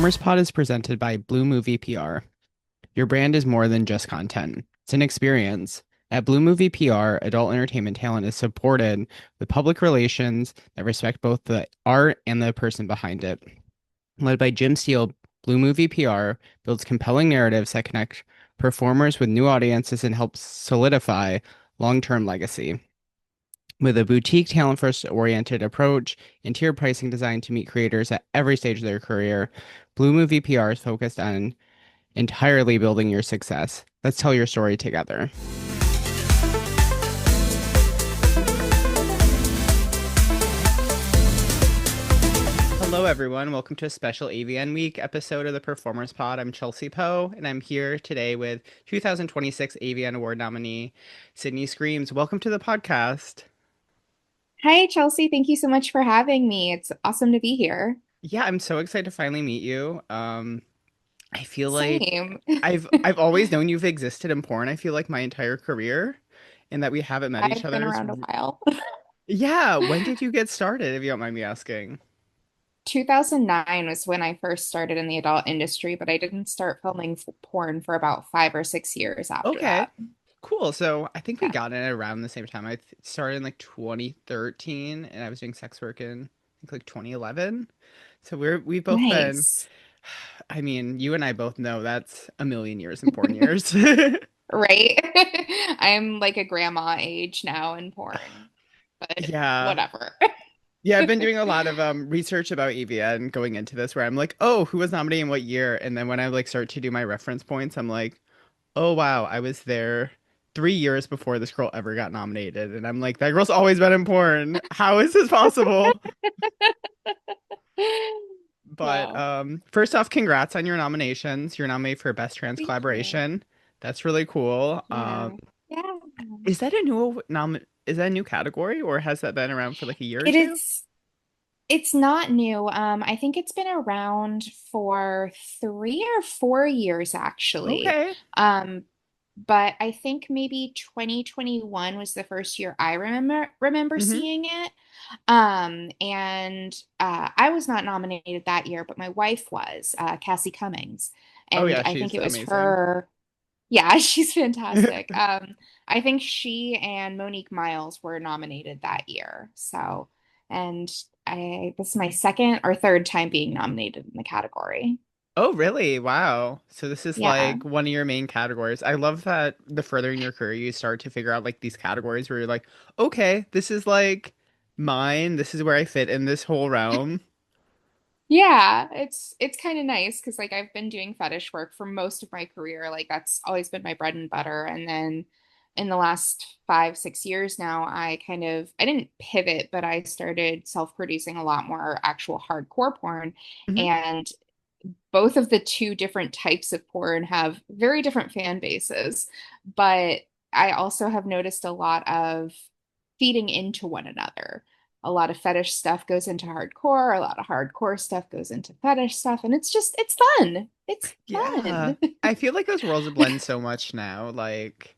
Performers Pod is presented by Blue Movie PR. Your brand is more than just content, it's an experience. At Blue Movie PR, adult entertainment talent is supported with public relations that respect both the art and the person behind it. Led by Jim Steele, Blue Movie PR builds compelling narratives that connect performers with new audiences and help solidify long-term legacy. With a boutique talent first oriented approach and tiered pricing designed to meet creators at every stage of their career, Blue Movie PR is focused on entirely building your success. Let's tell your story together. Hello, everyone. Welcome to a special AVN Week episode of the Performers Pod. I'm Chelsea Poe, and I'm here today with 2026 AVN Award nominee Sydney Screams. Welcome to the podcast. Hi, Chelsea. Thank you so much for having me. It's awesome to be here. Yeah, I'm so excited to finally meet you. I feel like Same. I've always known you've existed in porn. I feel like my entire career, and that we haven't met each I've been other is around a while. yeah. When did you get started, if you don't mind me asking? 2009 was when I first started in the adult industry, but I didn't start filming porn for about 5 or 6 years after Okay, that. cool. So I think we Yeah. got in around the same time. Started in like 2013, and I was doing sex work in I think like 2011. So we've both been. Nice. I mean, you and I both know that's a million years in porn years. Right? I'm like a grandma age now in porn, but Yeah. whatever. Yeah, I've been doing a lot of research about AVN going into this where I'm like, oh, who was nominated in what year? And then when I like start to do my reference points, I'm like, oh wow, I was there 3 years before this girl ever got nominated. And I'm like, that girl's always been in porn. How is this possible? But Wow. first off, congrats on your nominations. You're nominated for Best Trans Thank you. Collaboration. That's really cool. Yeah. Yeah. Is that a new category or has that been around for like a year or It two? is. It's not new. I think it's been around for 3 or 4 years actually. Okay. Um, but I think maybe 2021 was the first year I remember Mm-hmm. seeing it. And I was not nominated that year, but my wife was, Cassie Cummings. Oh And yeah, I think she's it was amazing. her. Yeah, she's fantastic. I think she and Monique Miles were nominated that year. So, and this is my second or third time being nominated in the category. Oh, really? Wow. So this is Yeah. like one of your main categories. I love that the further in your career you start to figure out like these categories where you're like, okay, this is like mine. This is where I fit in this whole realm. Yeah, it's kind of nice because like I've been doing fetish work for most of my career. Like that's always been my bread and butter. And then in the last 5, 6 years now, I didn't pivot, but I started self-producing a lot more actual hardcore porn. Hmm. And both of the two different types of porn have very different fan bases, but I also have noticed a lot of feeding into one another. A lot of fetish stuff goes into hardcore, a lot of hardcore stuff goes into fetish stuff, and it's fun. It's Yeah. fun. I feel like those worlds blend so much now. Like,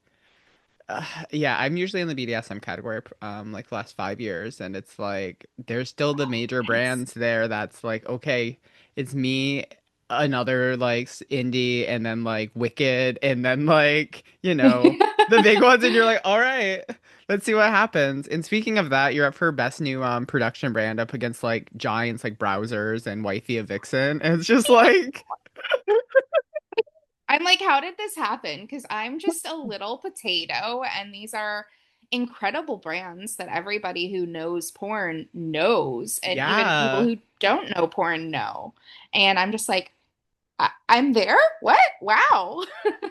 yeah, I'm usually in the BDSM category, like the last 5 years, and it's like there's still the Oh, major nice. brands there that's like, okay, it's me, another like indie, and then like Wicked, and then like, the big ones, and you're like, all right, let's see what happens. And speaking of that, you're up for best new production brand up against like giants like Browsers and Wifey of Vixen, and it's just like, I'm like, how did this happen? Because I'm just a little potato, and these are incredible brands that everybody who knows porn knows, and even people yeah. who don't know porn know. And I'm just like, I'm there? What? Wow.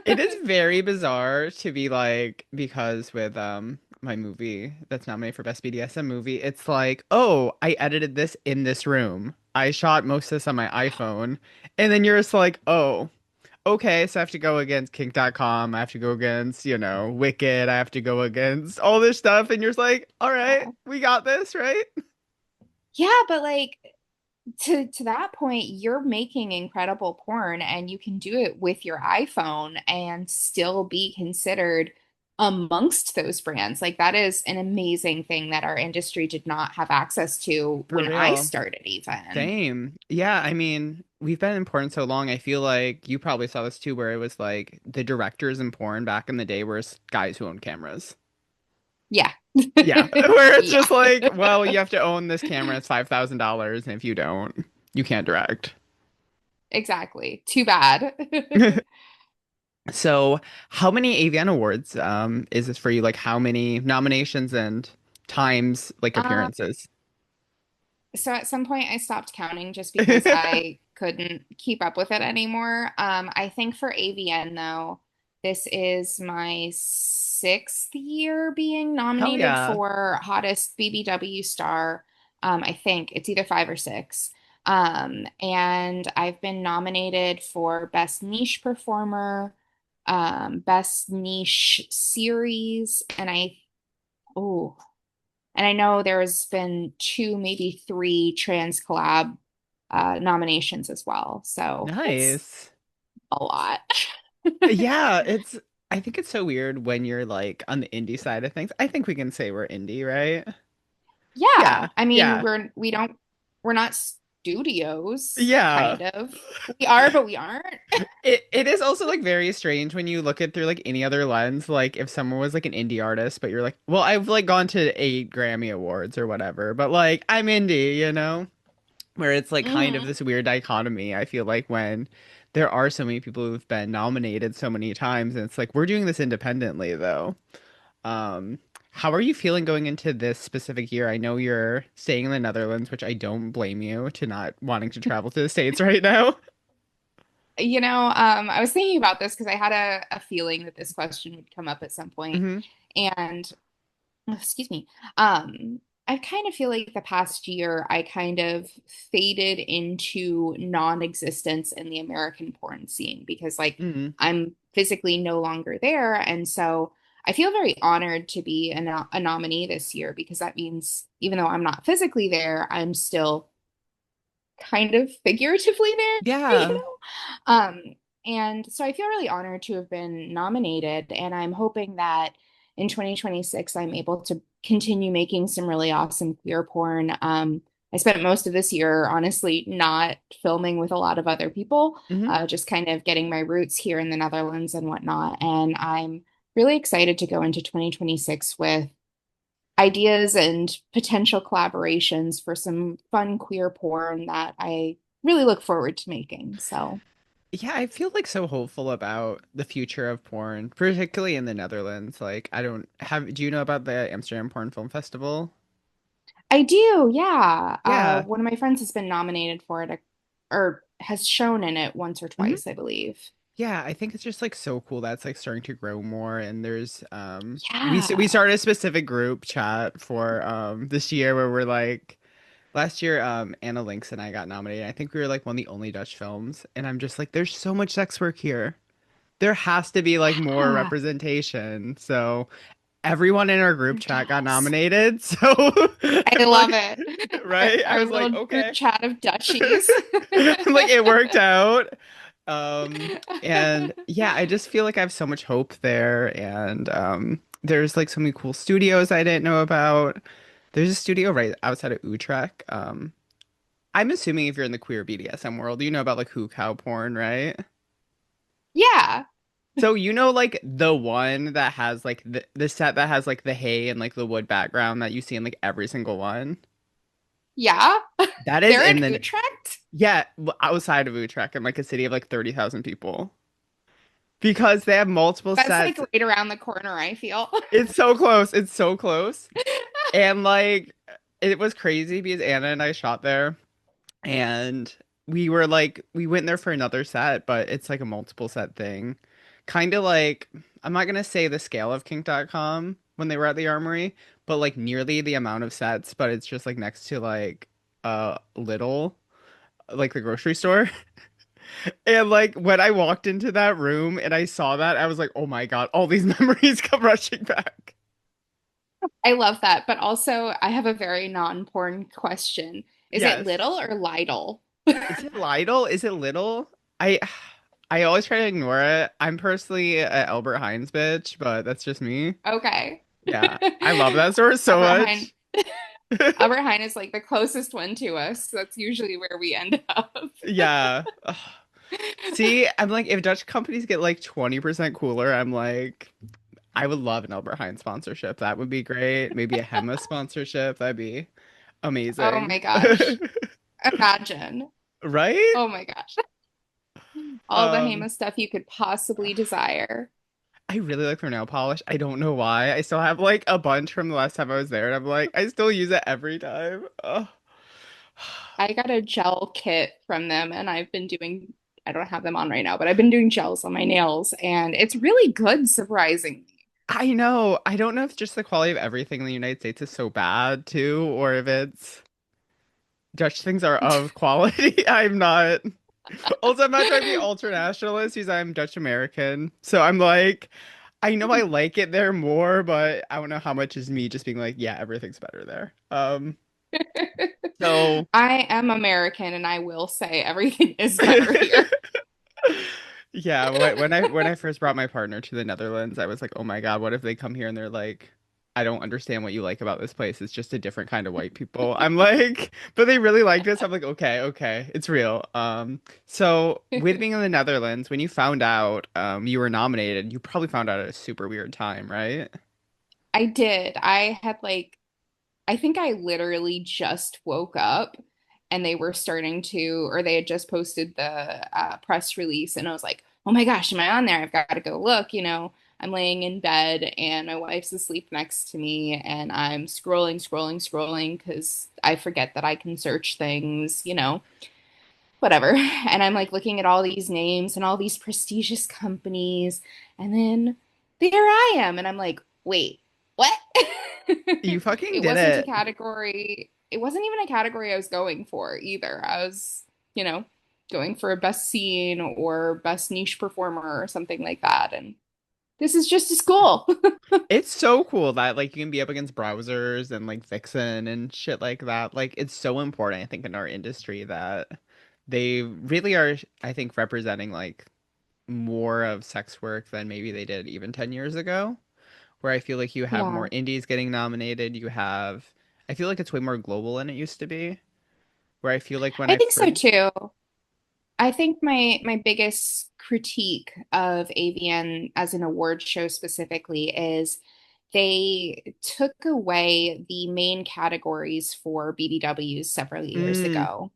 It is very bizarre to be like because with my movie that's nominated for best BDSM movie, it's like, oh, I edited this in this room. I shot most of this on my iPhone. And then you're just like, oh, okay, so I have to go against kink.com. I have to go against, Wicked. I have to go against all this stuff. And you're just like, all right, Yeah. we got this, right? Yeah, but like to that point, you're making incredible porn and you can do it with your iPhone and still be considered amongst those brands. Like that is an amazing thing that our industry did not have access to For when I real. started even. Same. Yeah, I mean, we've been in porn so long. I feel like you probably saw this too, where it was like the directors in porn back in the day were guys who owned cameras. Yeah. Yeah, where it's just Yeah, like, well, you have to own this camera. It's $5,000, and if you don't, you can't direct. exactly. Too bad. So, how many AVN Awards is this for you? Like, how many nominations and times like Um, appearances? so at some point I stopped counting just because I couldn't keep up with it anymore. I think for AVN though, this is my sixth year being Hell nominated yeah. for hottest BBW star. I think it's either five or six. And I've been nominated for best niche performer, best niche series, oh, and I know there's been two, maybe three trans collab nominations as well. So it's Nice. a lot. Yeah, I think it's so weird when you're like on the indie side of things. I think we can say we're indie, right? Yeah. Yeah. I mean, Yeah. we're not studios, Yeah. kind of. We are, but we aren't. It is also like very strange when you look at through like any other lens, like if someone was like an indie artist, but you're like, well, I've like gone to 8 Grammy Awards or whatever, but like I'm indie, you know? Where it's like kind of Hmm. this weird dichotomy. I feel like when there are so many people who've been nominated so many times, and it's like we're doing this independently though. Um, how are you feeling going into this specific year? I know you're staying in the Netherlands, which I don't blame you to not wanting to travel to the States right now. I was thinking about this because I had a feeling that this question would come up at some point. Hmm. And oh, excuse me. I kind of feel like the past year I kind of faded into non-existence in the American porn scene because like Hmm. I'm physically no longer there. And so I feel very honored to be a nominee this year because that means even though I'm not physically there, I'm still kind of figuratively there, you Yeah. know? Um, and so I feel really honored to have been nominated, and I'm hoping that in 2026 I'm able to continue making some really awesome queer porn. I spent most of this year honestly not filming with a lot of other people, Hmm. just kind of getting my roots here in the Netherlands and whatnot. And I'm really excited to go into 2026 with ideas and potential collaborations for some fun queer porn that I really look forward to making. So Yeah, I feel like so hopeful about the future of porn, particularly in the Netherlands. Like, I don't have, do you know about the Amsterdam Porn Film Festival? I do, yeah. Yeah. One of my friends has been nominated for it, or has shown in it once or Hmm. twice, I believe. Yeah, I think it's just like so cool that's like starting to grow more and there's we Yeah. started a specific group chat for this year where we're like last year Anna Lynx and I got nominated. I think we were like one of the only Dutch films and I'm just like there's so much sex work here. There has to be like more Yeah, representation. So everyone in our group there chat got does. nominated. So I I'm love like it. right? I Our was like little group okay. chat of Dutchies. Like it worked out. And yeah, I just feel like I have so much hope there. And there's like so many cool studios I didn't know about. There's a studio right outside of Utrecht. I'm assuming if you're in the queer BDSM world, you know about like who cow porn, right? Yeah. So you know like the one that has like the set that has like the hay and like the wood background that you see in like every single one. Yeah. That is They're in in the Utrecht. yeah, outside of Utrecht in like a city of like 30,000 people. Because they have multiple That's like sets. right around the corner, I feel. It's so close. It's so close. And like it was crazy because Anna and I shot there and we were like we went there for another set, but it's like a multiple set thing. Kind of like I'm not gonna say the scale of kink.com when they were at the Armory, but like nearly the amount of sets, but it's just like next to like little like the grocery store. And like when I walked into that room and I saw that, I was like, "Oh my God, all these memories come rushing back." I love that. But also, I have a very non-porn question. Is it Yes. little or Lidl? Is it Lidl? Is it little? I I always try to ignore it. I'm personally a Albert Hines bitch, but that's just me. Okay. Yeah, I love that store so Albert Heijn much. Albert Heijn is like the closest one to us. That's usually where we end up. Yeah. Ugh. See, I'm like, if Dutch companies get like 20% cooler, I'm like, I would love an Albert Hines sponsorship. That would be great. Maybe a Hema sponsorship. That'd be Oh my amazing. gosh. Imagine. Right? Oh my gosh. All the Um, Hema stuff you could possibly desire. I really like their nail polish. I don't know why. I still have like a bunch from the last time I was there, and I'm like, I still use it every time. Ugh. I got a gel kit from them and I don't have them on right now, but I've been doing gels on my nails and it's really good, surprisingly. I know. I don't know if just the quality of everything in the United States is so bad too, or if it's Dutch things are of quality. I'm not. Also, I'm not trying to be ultra nationalist because I'm Dutch American. So I'm like, I know I like it there more, but I don't know how much is me just being like, yeah, everything's better there. So I am American and I will say everything is better here. yeah, when I first brought my partner to the Netherlands, I was like, oh my God, what if they come here and they're like, I don't understand what you like about this place. It's just a different kind of white people. I'm like, but they really like this. I'm like, okay, okay, it's real. So with being in the Netherlands, when you found out you were nominated, you probably found out at a super weird time, right? I did. I think I literally just woke up and they were starting to, or they had just posted the press release, and I was like, oh my gosh, am I on there? I've got to go look. I'm laying in bed and my wife's asleep next to me, and I'm scrolling, scrolling, scrolling because I forget that I can search things, whatever. And I'm like looking at all these names and all these prestigious companies, and then there I am, and I'm like, wait, what? You fucking It did wasn't a it. category, it wasn't even a category I was going for either. I was, going for a best scene or best niche performer or something like that. And this is just as cool. It's so cool that like you can be up against browsers and like Vixen and shit like that. Like it's so important, I think, in our industry that they really are, I think, representing like more of sex work than maybe they did even 10 years ago. Where I feel like you have more Yeah, indies getting nominated. I feel like it's way more global than it used to be. Where I feel like when I I think so first, too. I think my biggest critique of AVN as an award show specifically is they took away the main categories for BBWs several years mm, ago.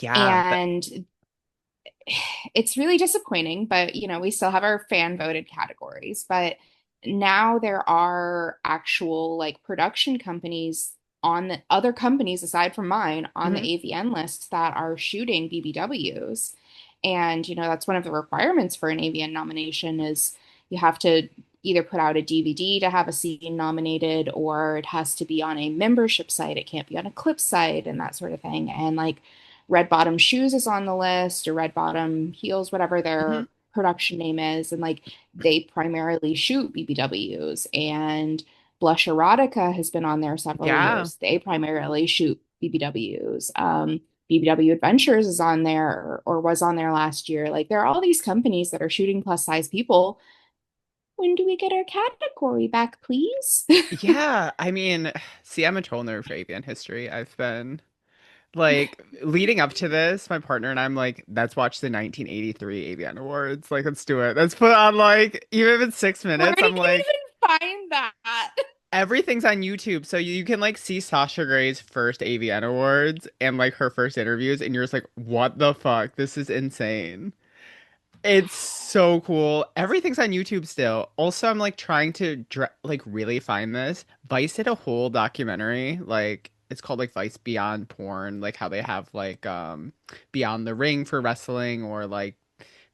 yeah, And it's really disappointing, but we still have our fan voted categories. But now there are actual like production companies on the other companies aside from mine on the mhm, AVN list that are shooting BBWs. And that's one of the requirements for an AVN nomination is you have to either put out a DVD to have a scene nominated, or it has to be on a membership site. It can't be on a clip site and that sort of thing. And like Red Bottom Shoes is on the list, or Red Bottom Heels, whatever mhm, their production name is. And like they primarily shoot BBWs. And Blush Erotica has been on there several yeah, years. They primarily shoot BBWs. BBW Adventures is on there, or was on there last year. Like there are all these companies that are shooting plus size people. When do we get our category back, please? yeah. I mean, see, I'm a total nerd for AVN history. I've been like leading up to this, my partner and I'm like, let's watch the 1983 AVN Awards. Like, let's do it. Let's put on like, even if it's 6 minutes, Where do I'm you like, even find that? everything's on YouTube. So you can like see Sasha Grey's first AVN Awards and like her first interviews, and you're just like, what the fuck? This is insane. It's so cool. Everything's on YouTube still. Also, I'm like trying to like really find this. Vice did a whole documentary, like it's called like Vice Beyond Porn, like how they have like Beyond the Ring for wrestling or like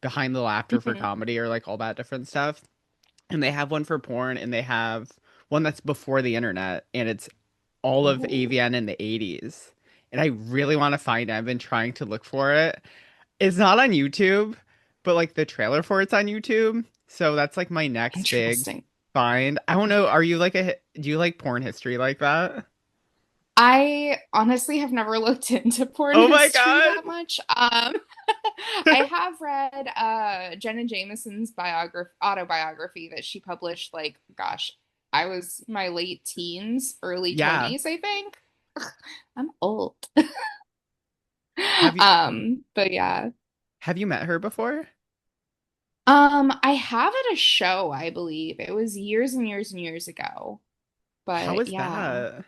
Behind the Laughter for Mhm. comedy or like all that different stuff. And they have one for porn and they have one that's before the internet and it's all of Ooh, AVN in the 80s. And I really want to find it. I've been trying to look for it. It's not on YouTube, but like the trailer for it's on YouTube. So that's like my next big interesting. find. I don't know. Are you like do you like porn history like that? I honestly have never looked into porn Oh my history God. that much. I have read Jenna Jameson's autobiography that she published like gosh, I was my late teens, early Yeah. 20s, I think. I'm old. Have you But yeah. have you met her before? I have at a show, I believe. It was years and years and years ago. How But was yeah. that?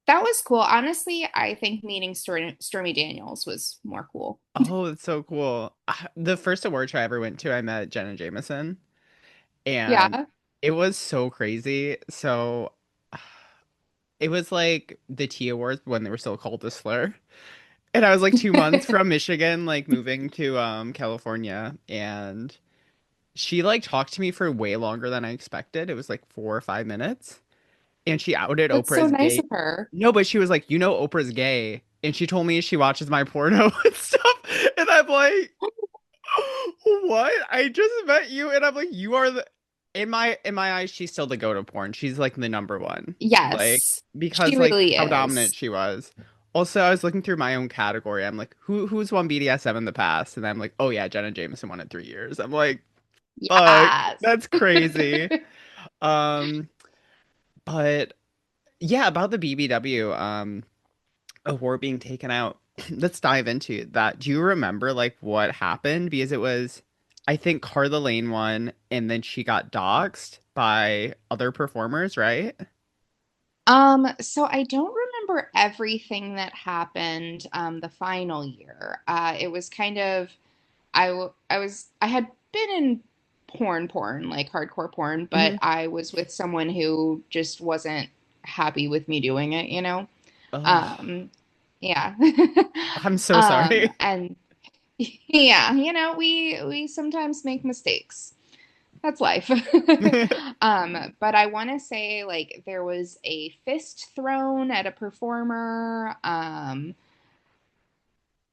That was cool. Honestly, I think meeting Stormy Daniels was more cool. Oh, it's so cool. The first award show I ever went to, I met Jenna Jameson, and Yeah. it was so crazy. So it was like the T Awards when they were still called the Slur. And I was like 2 months from Michigan, like moving to California, and she like talked to me for way longer than I expected. It was like 4 or 5 minutes. And she outed That's Oprah so as nice gay. of her. No, but she was like, you know, Oprah's gay. And she told me she watches my porno and stuff. And I'm like, what? I just met you, and I'm like, you are the in my eyes, she's still the go-to porn. She's like the number one. Like, Yes, she because like really how dominant is. she was. Also, I was looking through my own category. I'm like, who's won BDSM in the past? And I'm like, oh yeah, Jenna Jameson won in 3 years. I'm like, fuck, Yes. that's crazy. Um, but yeah, about the BBW award being taken out. Let's dive into that. Do you remember like what happened? Because it was, I think Carla Lane won, and then she got doxxed by other performers, right? So I don't remember everything that happened the final year. It was kind of I had been in porn, like hardcore porn, but Hmm. I was with someone who just wasn't happy with me doing it, you know? Oh, Um, yeah. I'm so sorry. And yeah, we sometimes make mistakes. That's life. But I want to say like there was a fist thrown at a performer.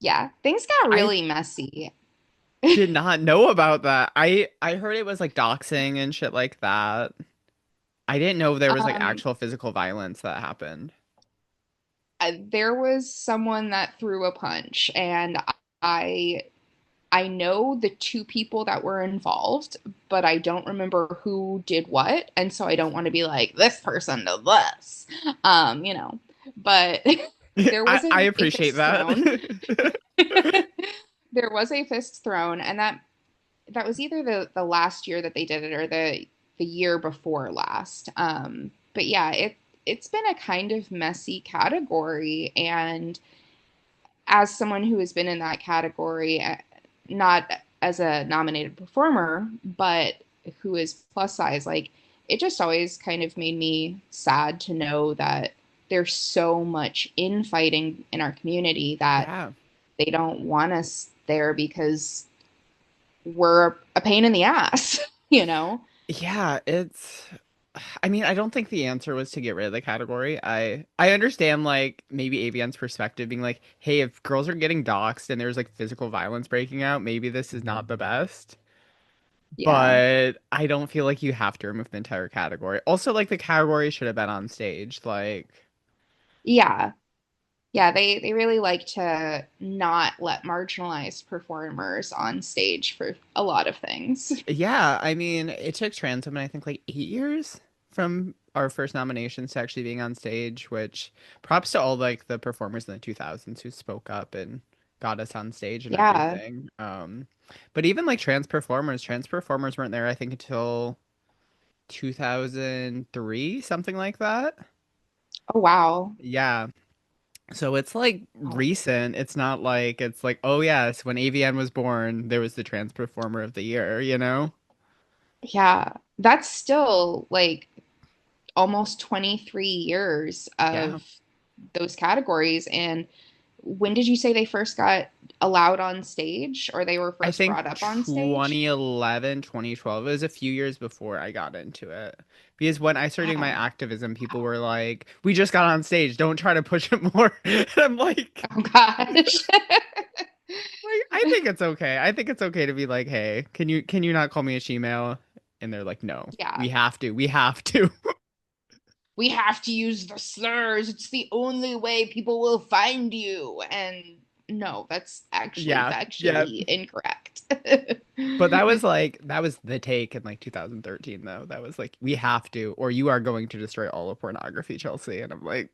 Yeah, things got I really messy. did not know about that. I heard it was like doxing and shit like that. I didn't know there was like Um, actual physical violence that happened. there was someone that threw a punch, and I I know the two people that were involved, but I don't remember who did what, and so I don't want to be like this person did this, you know. But there I was I a appreciate fist thrown. that. There was a fist thrown, and that was either the last year that they did it or the year before last. But yeah, it's been a kind of messy category, and as someone who has been in that category, not as a nominated performer, but who is plus size, like it just always kind of made me sad to know that there's so much infighting in our community that Yeah. they don't want us there because we're a pain in the ass, you know? Yeah, it's I mean, I don't think the answer was to get rid of the category. I understand like maybe AVN's perspective being like, hey, if girls are getting doxxed and there's like physical violence breaking out, maybe this is not the best. Yeah. But I don't feel like you have to remove the entire category. Also, like the category should have been on stage. Like, Yeah. Yeah, they really like to not let marginalized performers on stage for a lot of things. yeah, I mean, it took trans women, I think, like 8 years from our first nominations to actually being on stage, which props to all like the performers in the 2000s who spoke up and got us on stage and Yeah. everything. But even like trans performers weren't there, I think, until 2003, something like that. Oh, wow. Yeah. So it's like recent. It's not like it's like, oh yes, when AVN was born, there was the trans performer of the year, you know? Yeah. That's still like almost 23 years Yeah. of those categories. And when did you say they first got allowed on stage or they were I first think brought up on stage? 2011, 2012. It was a few years before I got into it. Because when I started doing my Oh, activism, people wow. were like, we just got on stage. Don't try to push it more. And I'm Oh gosh. I think it's okay. I think it's okay to be like, hey, can you not call me a she-male? And they're like, no, Yeah. we have to. We have to. we have to use the slurs. It's the only way people will find you. And no, that's actually Yeah, yeah. factually incorrect. But that was the take in like 2013 though. That was like we have to, or you are going to destroy all of pornography, Chelsea. And I'm like,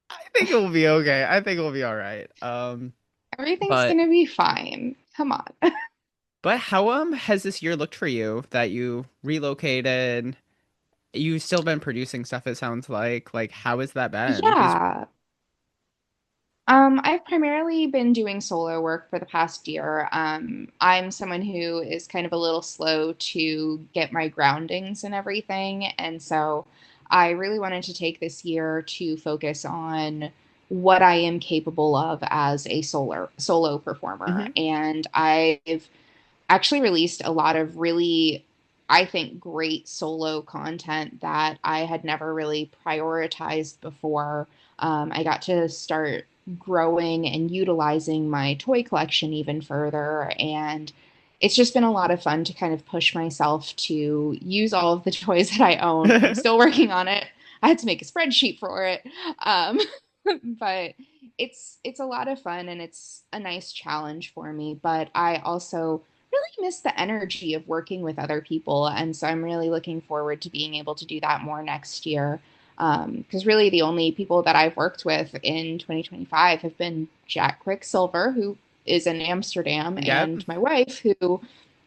I think it will be okay. I think it will be all right. Everything's But gonna be fine. Come on. how has this year looked for you that you relocated? You've still been producing stuff, it sounds like. Like, how has that been? Because Yeah. I've primarily been doing solo work for the past year. I'm someone who is kind of a little slow to get my groundings and everything, and so I really wanted to take this year to focus on what I am capable of as a solo performer. hmm And I've actually released a lot of really, I think, great solo content that I had never really prioritized before. I got to start growing and utilizing my toy collection even further. And it's just been a lot of fun to kind of push myself to use all of the toys that I own. I'm still working on it. I had to make a spreadsheet for it. Um, but it's a lot of fun and it's a nice challenge for me. But I also really miss the energy of working with other people. And so I'm really looking forward to being able to do that more next year. Because really, the only people that I've worked with in 2025 have been Jack Quicksilver, who is in Amsterdam, Yep. and my wife, who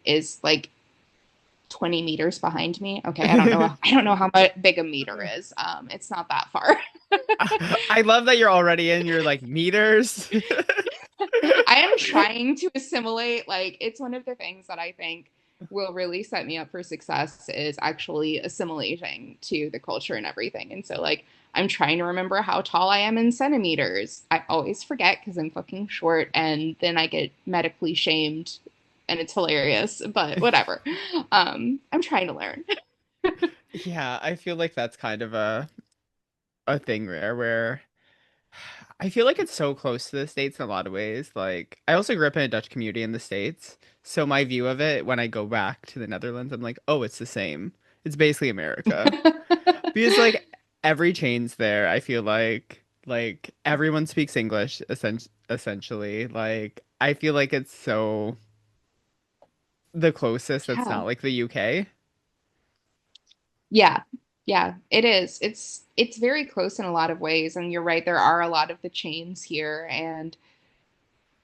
is like 20 meters behind me. Okay, I don't know. I don't know how much big a meter is. It's not that far. I love that you're already in your like meters. I am trying to assimilate. Like, it's one of the things that I think will really set me up for success is actually assimilating to the culture and everything. And so, like, I'm trying to remember how tall I am in centimeters. I always forget because I'm fucking short, and then I get medically shamed, and it's hilarious. But whatever. I'm trying to learn. Yeah, I feel like that's kind of a thing where I feel like it's so close to the States in a lot of ways. Like, I also grew up in a Dutch community in the States. So my view of it when I go back to the Netherlands, I'm like, oh, it's the same. It's basically America. Because like every chain's there, I feel like everyone speaks English essentially. Like I feel like it's so the closest that's Yeah. not like the UK. Yeah. Yeah, it is. It's very close in a lot of ways, and you're right, there are a lot of the chains here, and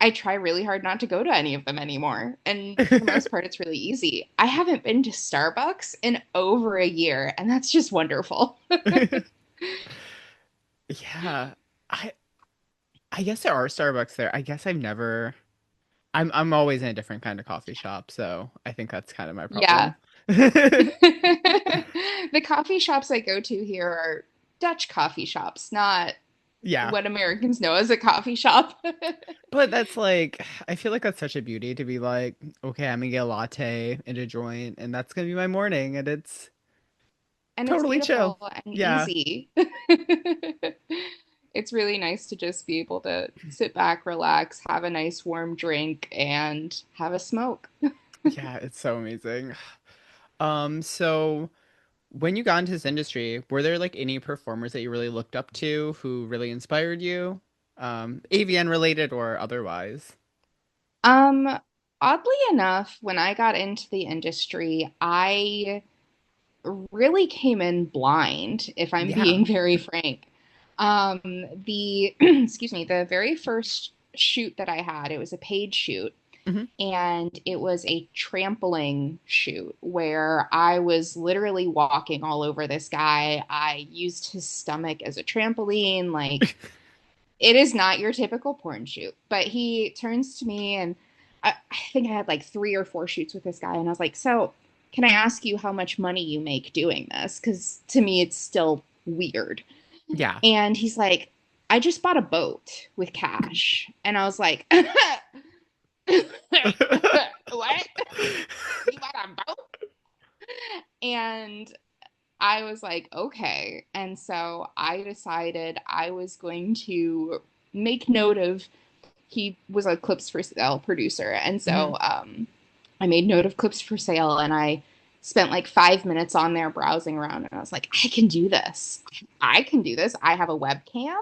I try really hard not to go to any of them anymore. And for the most part, it's really easy. I haven't been to Starbucks in over a year, and that's just wonderful. Yeah. I I guess there are Starbucks there. I guess I've never I'm always in a different kind of coffee shop, so I think that's kind of my problem. Yeah. The coffee shops I go to here are Dutch coffee shops, not Yeah. what Americans know as a coffee shop. But that's like I feel like that's such a beauty to be like, okay, I'm gonna get a latte and a joint, and that's gonna be my morning, and it's And it's totally chill. beautiful and Yeah. easy. It's really nice to just be able to sit back, relax, have a nice warm drink, and have a smoke. Yeah, it's so amazing. So when you got into this industry, were there like any performers that you really looked up to who really inspired you? AVN related or otherwise? Um, Oddly enough, when I got into the industry, I really came in blind, if I'm Yeah. being very frank. The excuse me, the very first shoot that I had, it was a paid shoot, hmm and it was a trampling shoot where I was literally walking all over this guy. I used his stomach as a trampoline. Like, it is not your typical porn shoot. But he turns to me, and I think I had like 3 or 4 shoots with this guy. And I was like, so can I ask you how much money you make doing this? Because to me, it's still weird. Yeah. And he's like, I just bought a boat with cash. And I was like, what? You bought a boat? And I was like, okay. And so I decided I was going to make note of, he was a Clips for Sale producer. And hmm so I made note of Clips for Sale, and I spent like 5 minutes on there browsing around, and I was like, I can do this. I can do this. I have a webcam.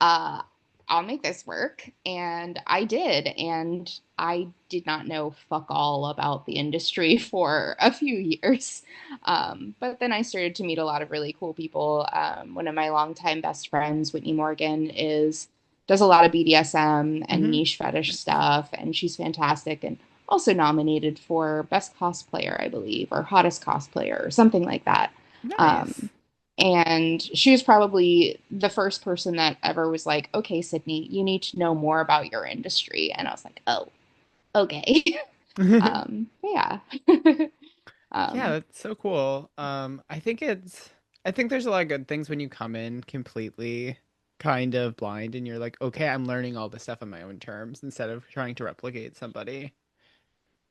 uh, I'll make this work. And I did. And I did not know fuck all about the industry for a few years. But then I started to meet a lot of really cool people. One of my longtime best friends, Whitney Morgan, is does a lot of BDSM and Hmm. niche fetish Nice. stuff, and she's fantastic and also nominated for best cosplayer, I believe, or hottest cosplayer or something like that. Um, Nice. and she was probably the first person that ever was like, okay, Sydney, you need to know more about your industry. And I was like, oh, okay. Yeah. Yeah, um, that's so cool. I think there's a lot of good things when you come in completely kind of blind and you're like, okay, I'm learning all this stuff on my own terms instead of trying to replicate somebody.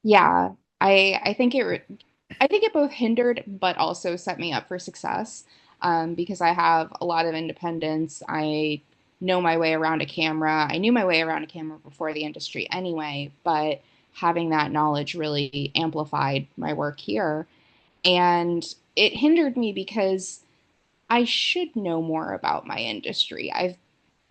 yeah, I think I think it both hindered but also set me up for success, because I have a lot of independence. I know my way around a camera. I knew my way around a camera before the industry anyway, but having that knowledge really amplified my work here. And it hindered me because I should know more about my industry.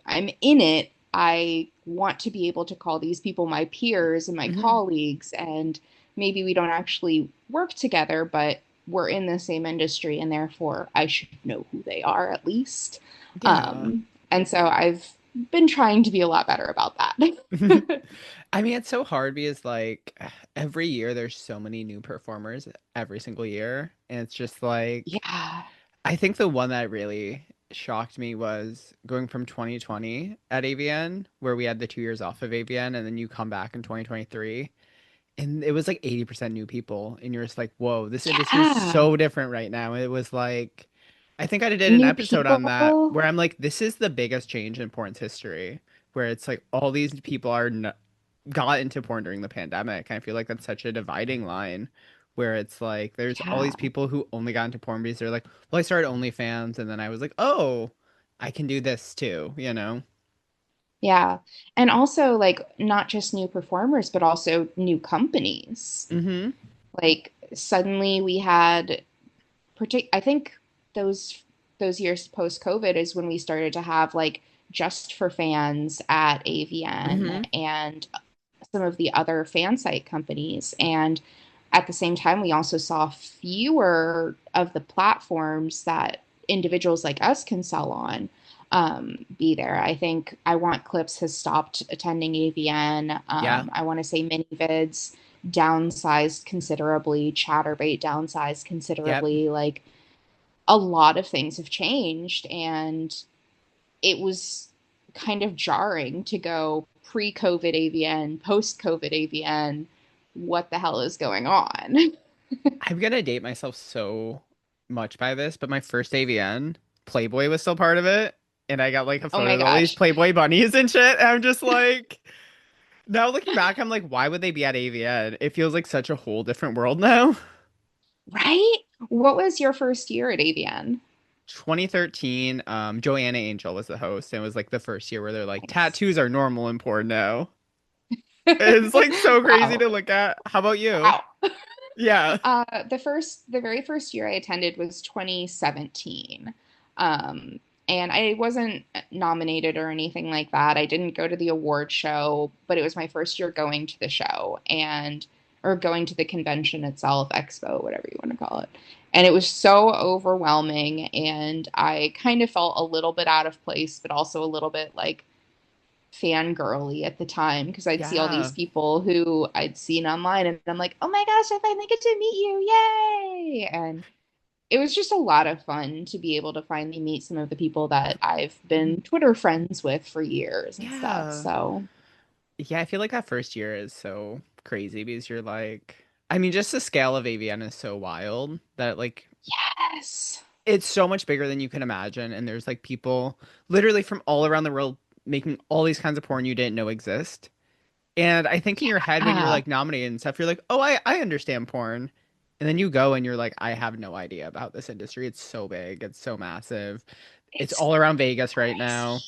I'm in it. I want to be able to call these people my peers and my Hmm. colleagues, and maybe we don't actually work together, but we're in the same industry, and therefore I should know who they are at least. Yeah. And so I've been trying to be a lot better about that. I mean, it's so hard because like every year there's so many new performers every single year, and it's just like Yeah. I think the one that really shocked me was going from 2020 at AVN, where we had the 2 years off of AVN, and then you come back in 2023, and it was like 80% new people, and you're just like, whoa, this industry is Yeah. so different right now. It was like, I think I did an New episode on that people. where I'm like, this is the biggest change in porn's history, where it's like all these people are n got into porn during the pandemic. I feel like that's such a dividing line where it's like there's all Yeah. these people who only got into porn because they're like, well, I started OnlyFans and then I was like, oh, I can do this too, you know? Yeah. And also, like, not just new performers, but also new companies. Mm-hmm. Like, suddenly we had I think those those years post COVID is when we started to have like just for fans at AVN Mm-hmm. and some of the other fan site companies. And at the same time, we also saw fewer of the platforms that individuals like us can sell on be there. I think I Want Clips has stopped attending AVN. Yeah. I want to say MiniVids downsized considerably, Chatterbait downsized Yep. considerably. Like a lot of things have changed, and it was kind of jarring to go pre-COVID AVN, post-COVID AVN. What the hell is going on? I'm gonna date myself so much by this, but my first AVN, Playboy was still part of it. And I got like a Oh photo my of all these gosh. Playboy bunnies and shit. And I'm just like, now looking back, I'm like, why would they be at AVN? It feels like such a whole different world now. Right? What was your first year at AVN? 2013, Joanna Angel was the host, and it was like the first year where they're like, Nice. tattoos are normal in porn now. It's like so crazy Wow. to look at. How about you? Wow. Yeah. The very first year I attended was 2017. Um, and I wasn't nominated or anything like that. I didn't go to the award show, but it was my first year going to the show and or going to the convention itself, expo, whatever you want to call it. And it was so overwhelming, and I kind of felt a little bit out of place, but also a little bit like fangirly at the time because I'd see all these Yeah. people who I'd seen online, and I'm like, oh my gosh, I finally get to meet you. Yay! And it was just a lot of fun to be able to finally meet some of the people that I've been Twitter friends with for years and stuff. Yeah. So, Yeah, I feel like that first year is so crazy because you're like, I mean, just the scale of AVN is so wild that like yes. it's so much bigger than you can imagine. And there's like people literally from all around the world making all these kinds of porn you didn't know exist. And I think in your head when you're Yeah. like nominated and stuff, you're like, oh, I understand porn. And then you go and you're like, I have no idea about this industry. It's so big. It's so massive. It's It's all around Vegas right crazy. now.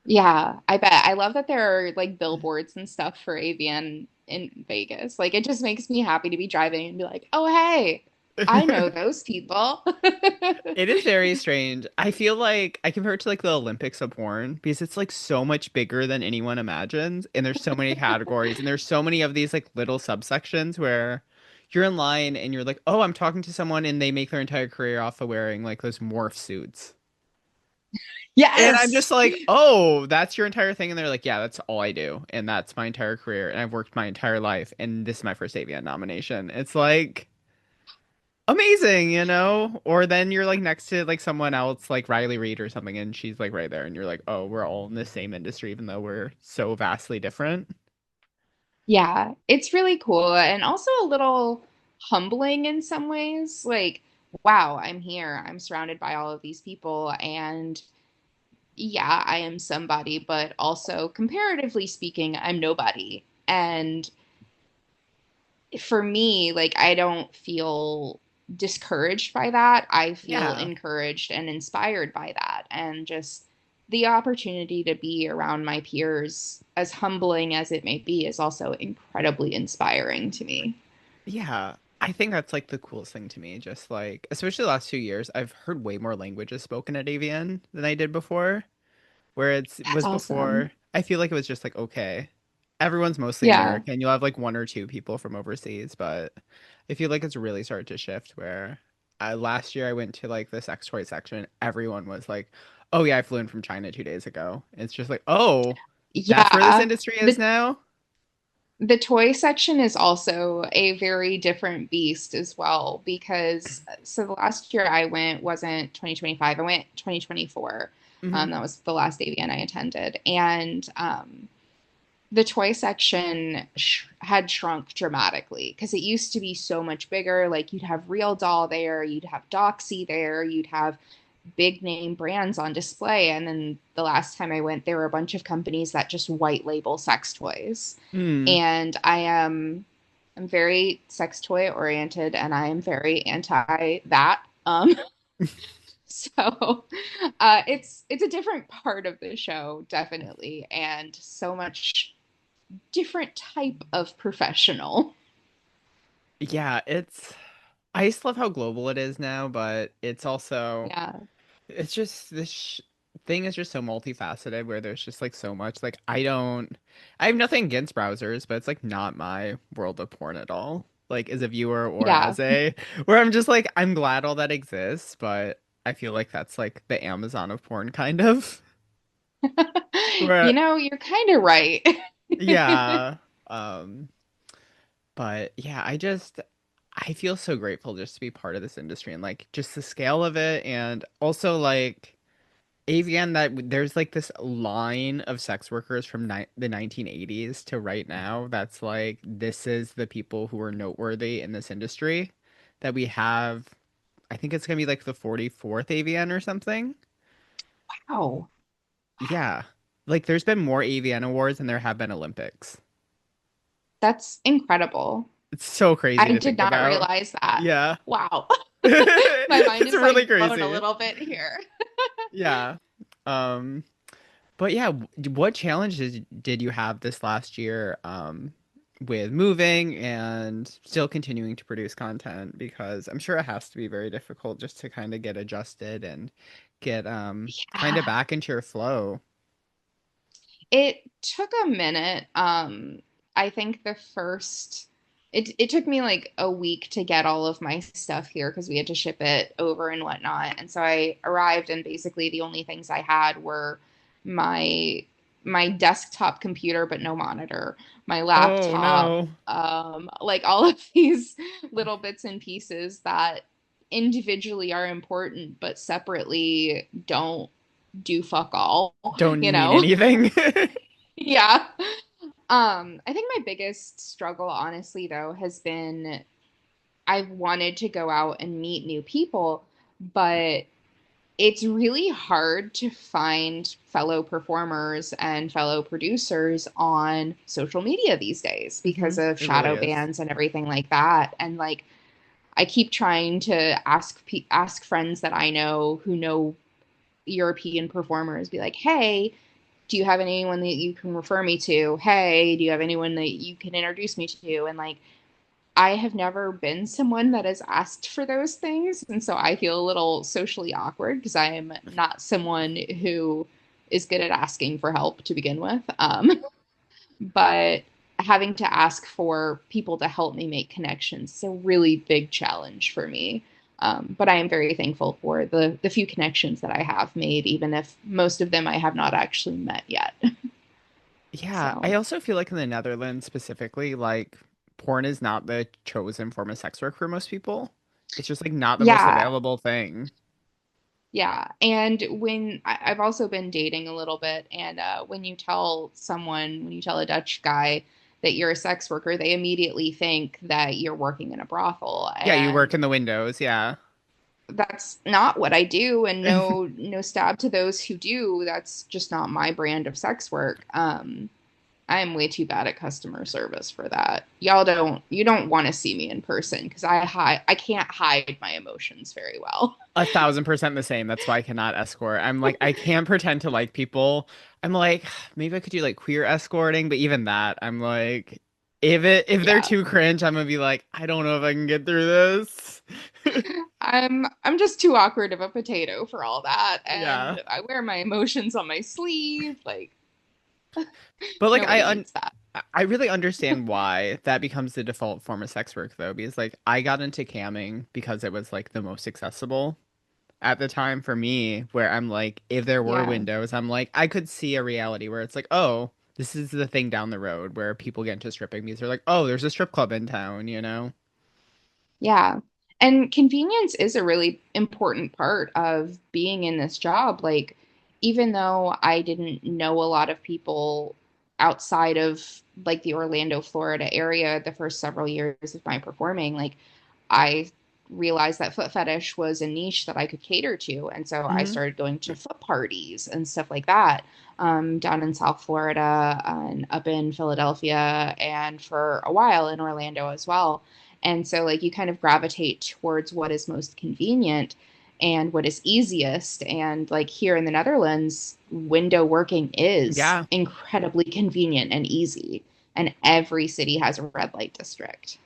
Yeah, I bet. I love that there are like billboards and stuff for AVN in Vegas. Like it just makes me happy to be driving and be like, "Oh, hey, I know those people." It is very strange. I feel like I compare it to like the Olympics of porn because it's like so much bigger than anyone imagines, and there's so many categories, and there's so many of these like little subsections where you're in line and you're like, "Oh, I'm talking to someone," and they make their entire career off of wearing like those morph suits. And I'm Yes. just like, "Oh, that's your entire thing." And they're like, "Yeah, that's all I do, and that's my entire career, and I've worked my entire life, and this is my first AVN nomination." It's like amazing, you know? Or then you're like next to like someone else, like Riley Reid or something, and she's like right there, and you're like, oh, we're all in the same industry, even though we're so vastly different. Yeah, it's really cool and also a little humbling in some ways. Like, wow, I'm here. I'm surrounded by all of these people and yeah, I am somebody, but also comparatively speaking, I'm nobody. And for me, like I don't feel discouraged by that. I feel Yeah. encouraged and inspired by that. And just the opportunity to be around my peers, as humbling as it may be, is also incredibly inspiring to me. Yeah. I think that's like the coolest thing to me. Just like, especially the last 2 years, I've heard way more languages spoken at AVN than I did before. Where it That's was awesome. before, I feel like it was just like, okay, everyone's mostly Yeah. American. You'll have like one or two people from overseas, but I feel like it's really started to shift where last year I went to like the sex toy section. Everyone was like, oh yeah, I flew in from China 2 days ago. It's just like, oh, that's where this Yeah. industry is The now. the toy section is also a very different beast as well because so the last year I went wasn't 2025. I went 2024. Hmm. That was the last AVN I attended. And the toy section had shrunk dramatically because it used to be so much bigger. Like you'd have Real Doll there, you'd have Doxy there, you'd have big name brands on display. And then the last time I went, there were a bunch of companies that just white label sex toys. Mm. And I'm very sex toy oriented and I am very anti that. So it's a different part of the show, definitely, and so much different type of professional. Yeah, I just love how global it is now, but it's also Yeah. it's just this thing is just so multifaceted where there's just like so much. Like I have nothing against browsers, but it's like not my world of porn at all. Like as a viewer or Yeah. as a where I'm just like I'm glad all that exists, but I feel like that's like the Amazon of porn kind of. You Where know, you're kind of right. yeah, but yeah, I feel so grateful just to be part of this industry and like just the scale of it and also like AVN that there's like this line of sex workers from the 1980s to right now that's like this is the people who are noteworthy in this industry that we have. I think it's gonna be like the 44th AVN or something. Oh, Yeah. Like there's been more AVN awards than there have been Olympics. that's incredible. It's so crazy I to did think not about. realize that. Yeah. Wow. My mind It's is really like blown a crazy. little bit here. Yeah. Um But yeah, what challenges did you have this last year with moving and still continuing to produce content? Because I'm sure it has to be very difficult just to kind of get adjusted and get kind of Yeah. back into your flow. It took a minute. I think it took me like a week to get all of my stuff here because we had to ship it over and whatnot. And so I arrived and basically the only things I had were my my desktop computer but no monitor, my Oh laptop, no. like all of these little bits and pieces that individually are important but separately don't do fuck all, you Don't mean know? anything. Yeah. I think my biggest struggle, honestly, though, has been I've wanted to go out and meet new people, but it's really hard to find fellow performers and fellow producers on social media these days because of It really shadow is. bans and everything like that. And like, I keep trying to ask friends that I know who know European performers, be like, hey, do you have anyone that you can refer me to? Hey, do you have anyone that you can introduce me to? And like, I have never been someone that has asked for those things. And so I feel a little socially awkward because I am not someone who is good at asking for help to begin with. But having to ask for people to help me make connections is a really big challenge for me. But I am very thankful for the few connections that I have made, even if most of them I have not actually met yet. Yeah, I So, also feel like in the Netherlands specifically, like porn is not the chosen form of sex work for most people. It's just like not the most yeah, available thing. yeah. And I've also been dating a little bit, and when you tell someone, when you tell a Dutch guy that you're a sex worker, they immediately think that you're working in a brothel. Yeah, you work And in the windows, yeah. that's not what I do, and no stab to those who do. That's just not my brand of sex work. I am way too bad at customer service for that. You don't want to see me in person because I can't hide my emotions very well. 1,000% the same. That's why I cannot escort. I'm like, I can't pretend to like people. I'm like, maybe I could do like queer escorting, but even that, I'm like, if they're Yeah. too cringe, I'm gonna be like, I don't know if I can get through this. I'm just too awkward of a potato for all that, Yeah. and I wear my emotions on my sleeve. Like But like nobody needs that. I really understand why that becomes the default form of sex work though, because like I got into camming because it was like the most accessible at the time for me, where I'm like, if there were Yeah. windows, I'm like, I could see a reality where it's like, oh, this is the thing down the road where people get into stripping because they're like, oh, there's a strip club in town, you know? Yeah. And convenience is a really important part of being in this job. Like, even though I didn't know a lot of people outside of like the Orlando, Florida area the first several years of my performing, like I realized that foot fetish was a niche that I could cater to. And so I Hmm. started going to foot parties and stuff like that, down in South Florida and up in Philadelphia, and for a while in Orlando as well. And so, like, you kind of gravitate towards what is most convenient and what is easiest. And, like, here in the Netherlands, window working is Yeah. incredibly convenient and easy. And every city has a red light district.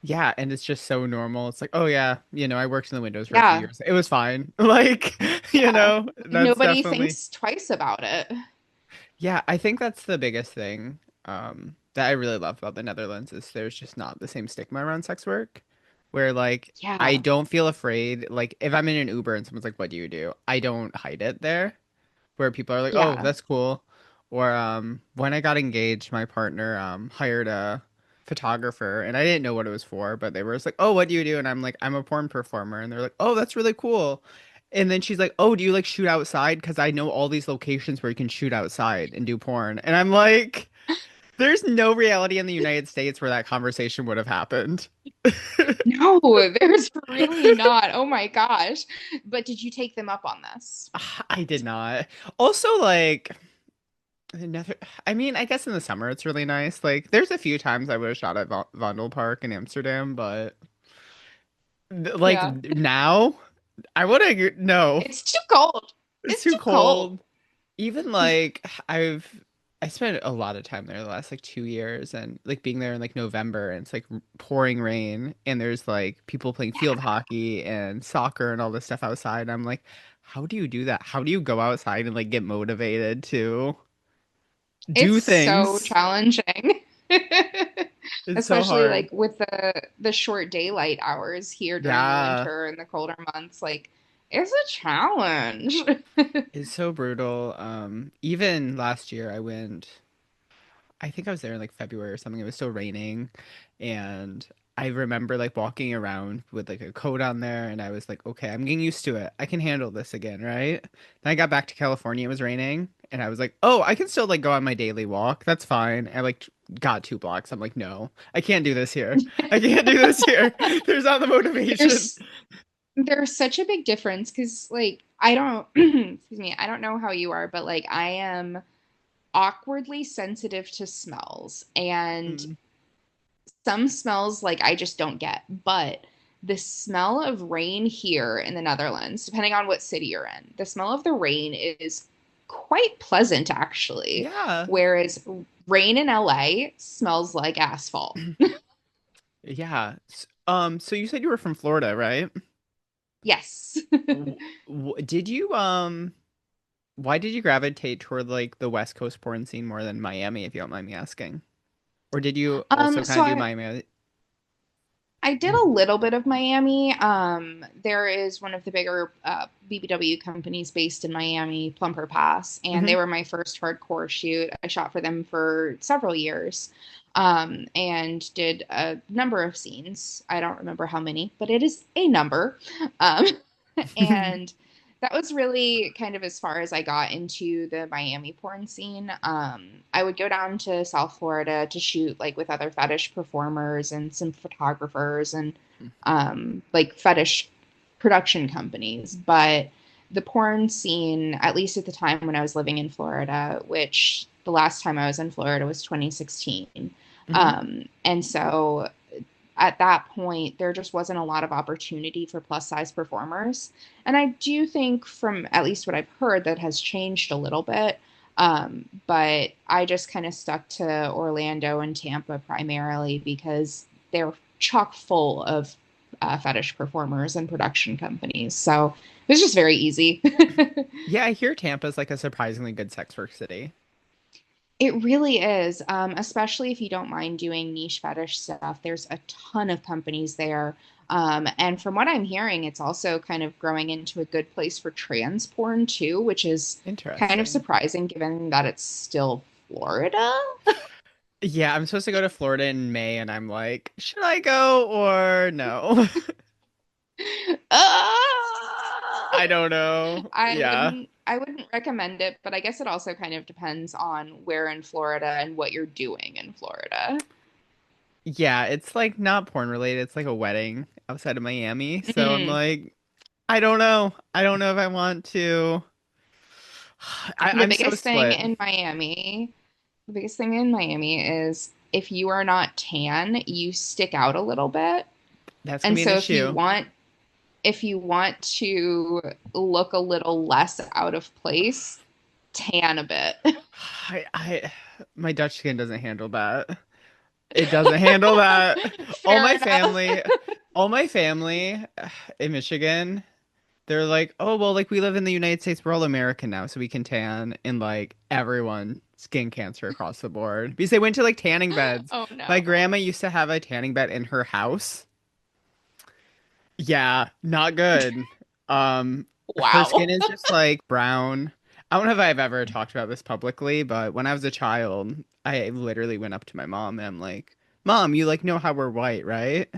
Yeah, and it's just so normal. It's like, oh yeah, I worked in the windows for a few Yeah. years. It was fine. Like, Yeah. that's Nobody definitely. thinks twice about it. Yeah, I think that's the biggest thing that I really love about the Netherlands is there's just not the same stigma around sex work where like I Yeah. don't feel afraid like if I'm in an Uber and someone's like what do you do? I don't hide it there where people are like, "Oh, Yeah. that's cool." Or when I got engaged, my partner hired a photographer and I didn't know what it was for, but they were just like, "Oh, what do you do?" And I'm like, "I'm a porn performer." And they're like, "Oh, that's really cool." And then she's like, "Oh, do you like shoot outside? Because I know all these locations where you can shoot outside and do porn." And I'm like, "There's no reality in the United States where that conversation would have happened." No, there's really not. Oh my gosh. But did you take them up on this? I did not. Also, like, never, I mean, I guess in the summer it's really nice. Like, there's a few times I would have shot at Vondel Park in Amsterdam, but like Yeah. now, I would have no. It's too cold. It's It's too too cold. cold. Even like I spent a lot of time there the last like 2 years, and like being there in like November, and it's like pouring rain, and there's like people playing field hockey and soccer and all this stuff outside. I'm like, how do you do that? How do you go outside and like get motivated to It's do so things? challenging. It's so Especially hard. like with the short daylight hours here during the Yeah, winter and the colder months, like it's a challenge. it's so brutal. Even last year I went, I think I was there in like February or something. It was still raining, and I remember like walking around with like a coat on there, and I was like, okay, I'm getting used to it. I can handle this again, right? Then I got back to California, it was raining, and I was like, oh, I can still like go on my daily walk. That's fine. I like got 2 blocks. I'm like, no, I can't do this here. I can't do this here. There's not the motivation. There's there's such a big difference because like I don't excuse me, I don't know how you are, but like I am awkwardly sensitive to smells, and Mm. some smells like I just don't get. But the smell of rain here in the Netherlands, depending on what city you're in, the smell of the rain is quite pleasant actually, Yeah. whereas rain in LA smells like asphalt. Yeah. So you said you were from Florida, right? Yes. Did you why did you gravitate toward like the West Coast porn scene more than Miami, if you don't mind me asking? Or did you also kind So of do I Miami? I did a little bit of Miami. There is one of the bigger BBW companies based in Miami, Plumper Pass, and they Hmm. were my first hardcore shoot. I shot for them for several years, and did a number of scenes. I don't remember how many, but it is a number. Um, and that was really kind of as far as I got into the Miami porn scene. I would go down to South Florida to shoot like with other fetish performers and some photographers and like fetish production companies. But the porn scene, at least at the time when I was living in Florida, which the last time I was in Florida was 2016. Hmm. And so at that point, there just wasn't a lot of opportunity for plus size performers. And I do think, from at least what I've heard, that has changed a little bit. But I just kind of stuck to Orlando and Tampa primarily because they're chock full of fetish performers and production companies. So it was just very easy. Yeah, I hear Tampa's like a surprisingly good sex work city. It really is, especially if you don't mind doing niche fetish stuff. There's a ton of companies there. And from what I'm hearing, it's also kind of growing into a good place for trans porn too, which is kind of Interesting. surprising given that it's still Florida. Yeah, I'm supposed to go to Florida in May, and I'm like, should I go or no? Ah! I don't know. Yeah. I wouldn't recommend it, but I guess it also kind of depends on where in Florida and what you're doing in Florida. Yeah, it's like not porn related. It's like a wedding outside of Miami. So I'm Mm. like, I don't know. I don't know if I want to. The I'm so biggest thing split. in Miami The biggest thing in Miami is if you are not tan, you stick out a little bit. That's gonna And be an so issue. if you want to look a little less out of place, tan a bit. I my Dutch skin doesn't handle that. It doesn't handle that. All Fair my enough. family, all my family in Michigan, they're like, oh, well, like we live in the United States, we're all American now, so we can tan. And like everyone, skin cancer across the board. Because they went to like tanning beds. Oh My no. grandma used to have a tanning bed in her house. Yeah, not good. Her Wow. skin is just like brown. I don't know if I've ever talked about this publicly, but when I was a child, I literally went up to my mom and I'm like, Mom, you like know how we're white, right?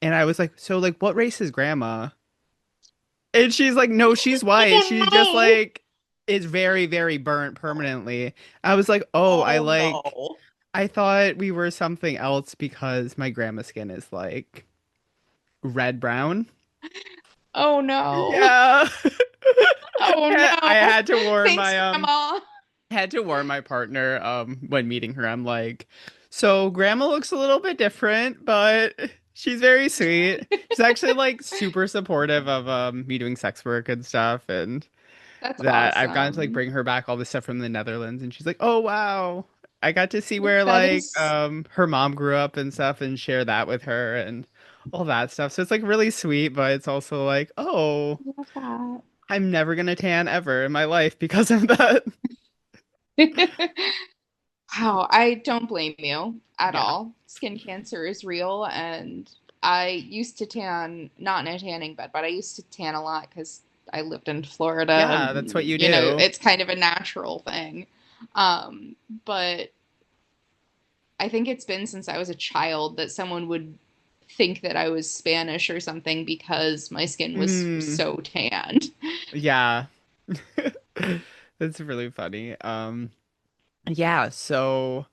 And I was like, so like what race is grandma? And she's like, no, she's white. Oh She just no. like is very, very burnt permanently. I was like, oh, Oh no. I thought we were something else because my grandma's skin is like red brown. Oh no. Yeah. Oh I no. had to warn Thanks, my Grandma. had to warn my partner when meeting her. I'm like, so grandma looks a little bit different, but she's very sweet. She's actually like super supportive of me doing sex work and stuff, and That's that I've gotten to like awesome. bring her back all this stuff from the Netherlands, and she's like, "Oh wow." I got to see where That like is, her mom grew up and stuff and share that with her and all that stuff. So it's like really sweet, but it's also like, "Oh, I love that. I'm never gonna tan ever in my life because of that." Wow, I don't blame you at Yeah. all. Skin cancer is real, and I used to tan, not in a tanning bed, but I used to tan a lot because I lived in Florida, Yeah, that's what and you do. it's kind of a natural thing. Um, but I think it's been since I was a child that someone would think that I was Spanish or something because my skin was Mm, so tanned. yeah. That's really funny. Yeah, so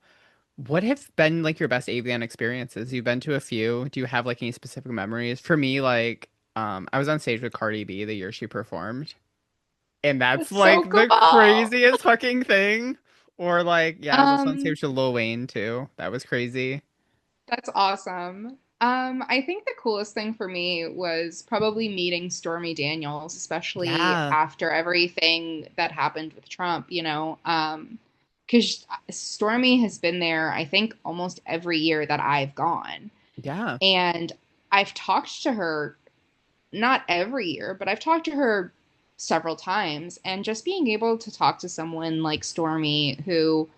what have been like your best AVN experiences? You've been to a few. Do you have like any specific memories? For me, like, I was on stage with Cardi B the year she performed, and that's That's so like the cool. craziest fucking thing. Or like, yeah, I was also on Um, stage with Lil Wayne too. That was crazy. that's awesome. I think the coolest thing for me was probably meeting Stormy Daniels, especially Yeah. after everything that happened with Trump, you know. Because Stormy has been there, I think, almost every year that I've gone. Yeah. And I've talked to her, not every year, but I've talked to her several times. And just being able to talk to someone like Stormy, who,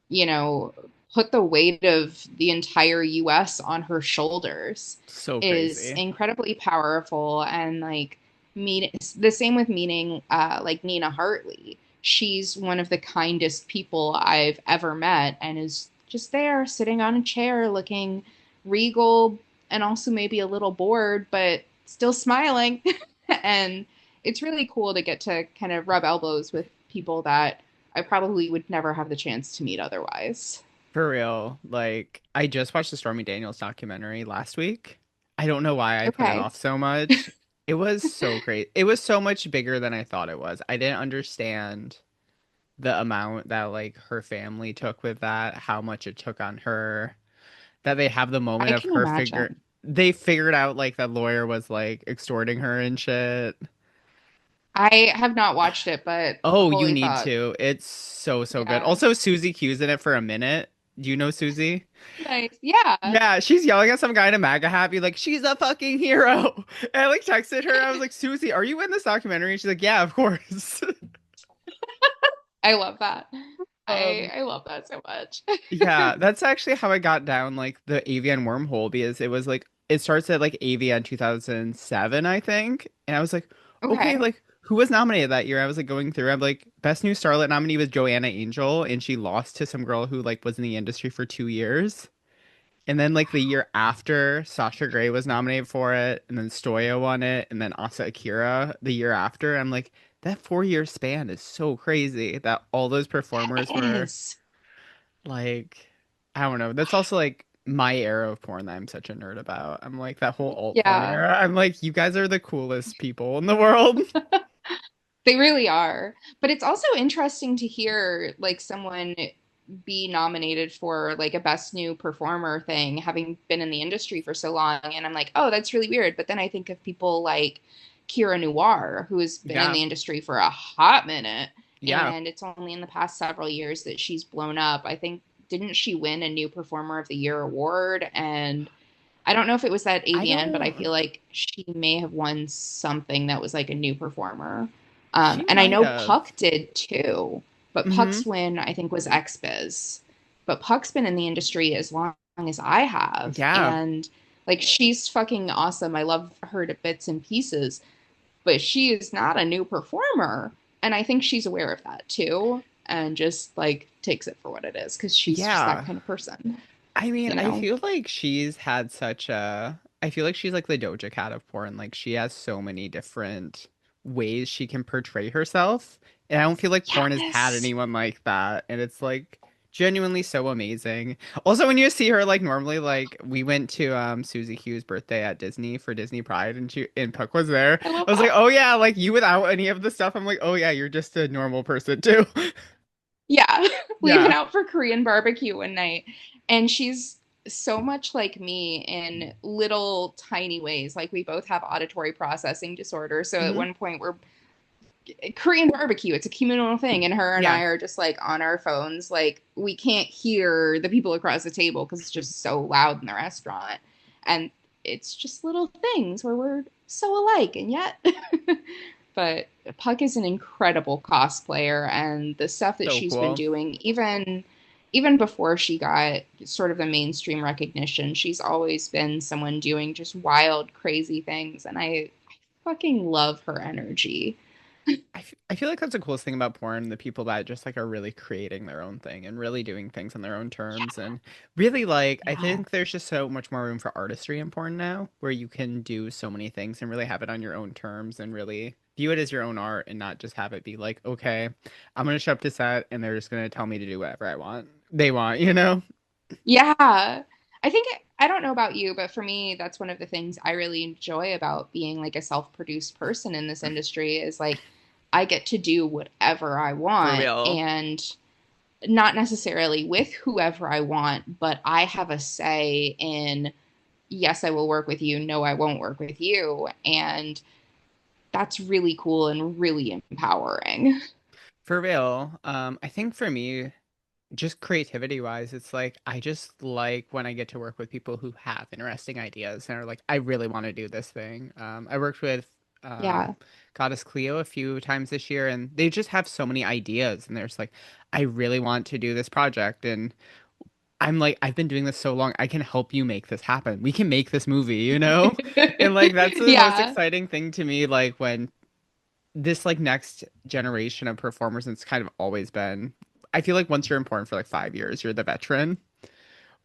you know, put the weight of the entire US on her shoulders So is crazy. incredibly powerful. And like, meet the same with meeting like Nina Hartley. She's one of the kindest people I've ever met and is just there sitting on a chair looking regal and also maybe a little bored, but still smiling. And it's really cool to get to kind of rub elbows with people that I probably would never have the chance to meet otherwise. For real. Like, I just watched the Stormy Daniels documentary last week. I don't know why I put it Okay. off so much. It was so great. It was so much bigger than I thought it was. I didn't understand the amount that like her family took with that, how much it took on her, that they have the moment I of can her figure imagine. they figured out like that lawyer was like extorting her and shit. I have not watched it, but Oh, you holy need fuck. to. It's so, so good. Yeah. Also, Susie Q's in it for a minute. Do you know Susie? Nice. Yeah. Yeah, she's yelling at some guy in a MAGA hat, be like, she's a fucking hero. And I like texted her. I was like, Susie, are you in this documentary? And she's like, yeah, of course. I love that. I Um, I love that so much. yeah, that's actually how I got down like the AVN wormhole because it was like it starts at like AVN 2007, I think. And I was like, okay, Okay. like who was nominated that year? I was like going through. I'm like, best new starlet nominee was Joanna Angel, and she lost to some girl who like was in the industry for 2 years. And then like the year after, Sasha Grey was nominated for it, and then Stoya won it, and then Asa Akira the year after. I'm like, that 4 year span is so crazy that all those That performers were is. like, I don't know. That's also like my era of porn that I'm such a nerd about. I'm like that whole alt porn Yeah. era. I'm like, you guys are the coolest people in the world. They really are. But it's also interesting to hear like someone be nominated for like a best new performer thing, having been in the industry for so long. And I'm like, oh, that's really weird. But then I think of people like Kira Noir, who has been in Yeah. the industry for a hot minute. Yeah. And it's only in the past several years that she's blown up. I think, didn't she win a new performer of the year award? And I don't know if it was that I AVN, but I don't, feel like she may have won something that was like a new performer. she And I might know have. Puck did too, but Hmm. Puck's win, I think, was XBiz. But Puck's been in the industry as long as I have. Yeah. And like, she's fucking awesome. I love her to bits and pieces, but she is not a new performer. And I think she's aware of that too. And just like takes it for what it is because she's just that Yeah. kind of person, I mean, you I know? feel like she's had such a, I feel like she's like the Doja Cat of porn. Like she has so many different ways she can portray herself. And I don't feel like porn has had Yes. anyone like that. And it's like genuinely so amazing. Also, when you see her like normally, like we went to Susie Q's birthday at Disney for Disney Pride and she and Puck was there. I love I was like, that. oh yeah, like you without any of the stuff. I'm like, oh yeah, you're just a normal person too. Yeah, we went Yeah. out for Korean barbecue one night, and she's so much like me in little tiny ways. Like we both have auditory processing disorder. So at Hmm. one point we're Korean barbecue, it's a communal thing, and her and Yeah. I are just like on our phones, like we can't hear the people across the table because it's just so loud in the restaurant. And it's just little things where we're so alike, and yet but Puck is an incredible cosplayer, and the stuff that So she's been cool. doing, even before she got sort of the mainstream recognition, she's always been someone doing just wild, crazy things, and I fucking love her energy. I feel like that's the coolest thing about porn, the people that just like are really creating their own thing and really doing things on their own terms Yeah, and really like I yeah, think there's just so much more room for artistry in porn now where you can do so many things and really have it on your own terms and really view it as your own art and not just have it be like, okay, I'm gonna show up to set and they're just gonna tell me to do whatever I want. They want, you know? yeah. I think I don't know about you, but for me, that's one of the things I really enjoy about being like a self-produced person in this industry is like I get to do whatever I For want real. and not necessarily with whoever I want, but I have a say in yes, I will work with you. No, I won't work with you. And that's really cool and really empowering. For real. I think for me, just creativity wise, it's like I just like when I get to work with people who have interesting ideas and are like, I really want to do this thing. I worked with Yeah. Goddess Cleo a few times this year, and they just have so many ideas, and there's like, I really want to do this project, and I'm like, I've been doing this so long, I can help you make this happen. We can make this movie, you know? And like that's the most Yeah. exciting thing to me, like when this like next generation of performers, and it's kind of always been, I feel like once you're in porn for like 5 years, you're the veteran.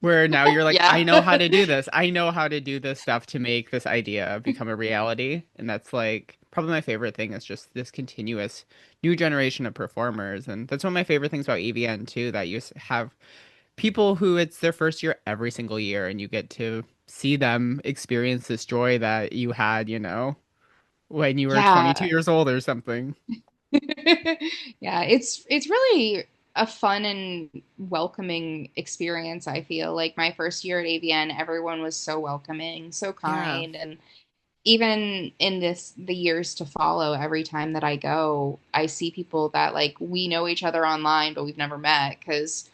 Where now you're like, I Yeah. know how to do this. I know how to do this stuff to make this idea become a reality. And that's like probably my favorite thing is just this continuous new generation of performers. And that's one of my favorite things about AVN too, that you have people who it's their first year every single year and you get to see them experience this joy that you had, when you were 22 Yeah. years old or something. Yeah, it's really a fun and welcoming experience, I feel. Like my first year at AVN, everyone was so welcoming, so Yeah, kind, and even in the years to follow, every time that I go, I see people that like we know each other online, but we've never met because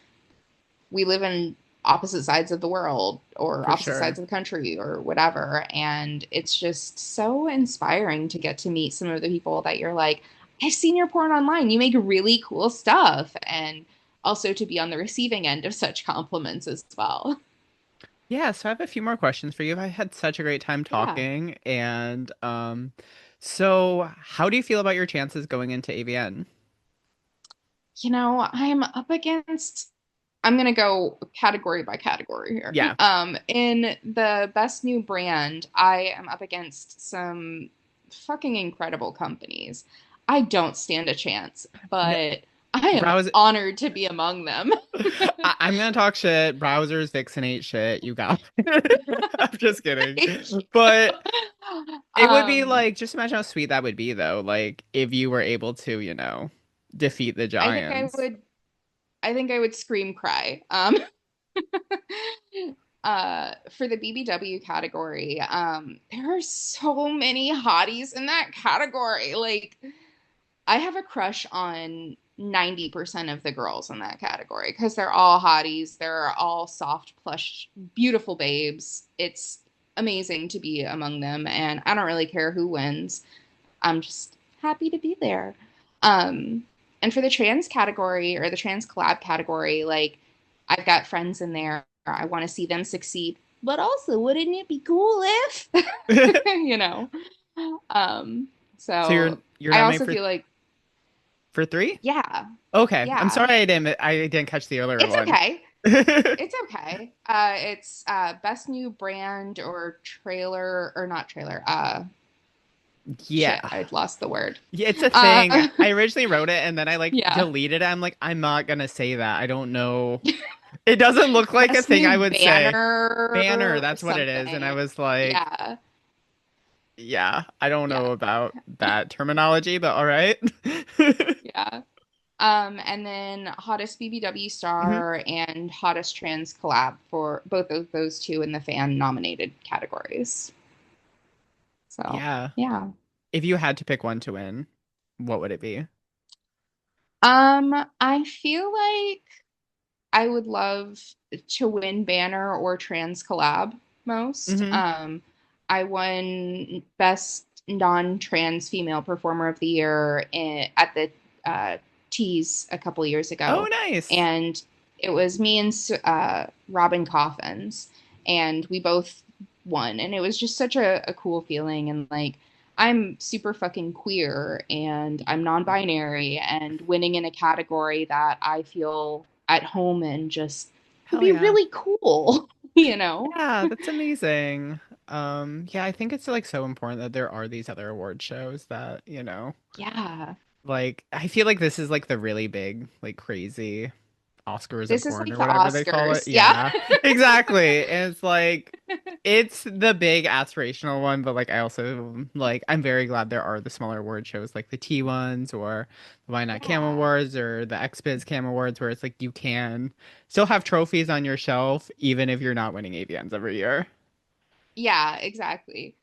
we live in opposite sides of the world or for opposite sure. sides of the country or whatever. And it's just so inspiring to get to meet some of the people that you're like, I've seen your porn online. You make really cool stuff. And also to be on the receiving end of such compliments as well. Yeah, so I have a few more questions for you. I had such a great time Yeah. talking, and so how do you feel about your chances going into AVN? I'm gonna go category by category here. Yeah. In the best new brand, I am up against some fucking incredible companies. I don't stand a chance, No, but I am browse honored to be among them. I'm gonna talk shit. Browsers Vixen ain't shit. You got I'm just kidding. Thank you. But it would be Um, like just imagine how sweet that would be though. Like if you were able to, defeat the I think I giants. would I think I would scream cry. For the BBW category, there are so many hotties in that category. Like, I have a crush on 90% of the girls in that category because they're all hotties. They're all soft, plush, beautiful babes. It's amazing to be among them, and I don't really care who wins. I'm just happy to be there. Um, and for the trans category or the trans collab category, like I've got friends in there. I want to see them succeed. But also, wouldn't it be cool if, you know? Um, So so you're I nominated also feel like, for three? yeah, Okay. I'm yeah, sorry I didn't catch the earlier it's one. okay. It's okay. It's best new brand or trailer or not trailer. Shit, Yeah. I'd lost the word. Yeah, it's a thing. Uh, I originally wrote it and then I like yeah. deleted it. I'm like, I'm not gonna say that. I don't know. It doesn't look like a Best thing new I would say. banner Banner, or that's what it is. And I something. was like, Yeah. yeah, I don't Yeah. know about that terminology, but all right. Yeah. And then hottest BBW Mhm. star and hottest trans collab for both of those two in the fan nominated categories. So, Yeah. yeah. If you had to pick one to win, what would it be? I feel like I would love to win banner or trans collab most. Hmm. I won best non-trans female performer of the year at the uh, Tees a couple years Oh, ago, nice. and it was me and Robin Coffins, and we both won, and it was just such a cool feeling, and like. I'm super fucking queer and I'm non-binary and winning in a category that I feel at home in just would Hell be yeah. really cool, you know? Yeah, that's amazing. Yeah, I think it's like so important that there are these other award shows that, Yeah. like I feel like this is like the really big, like crazy Oscars of This is porn like or the whatever they call it. Oscars. Yeah. Yeah, exactly. And it's like it's the big aspirational one, but like I also like I'm very glad there are the smaller award shows like the T ones or the Why Not Cam Yeah. Awards or the XBiz Cam Awards where it's like you can still have trophies on your shelf even if you're not winning AVNs every year. Yeah, exactly.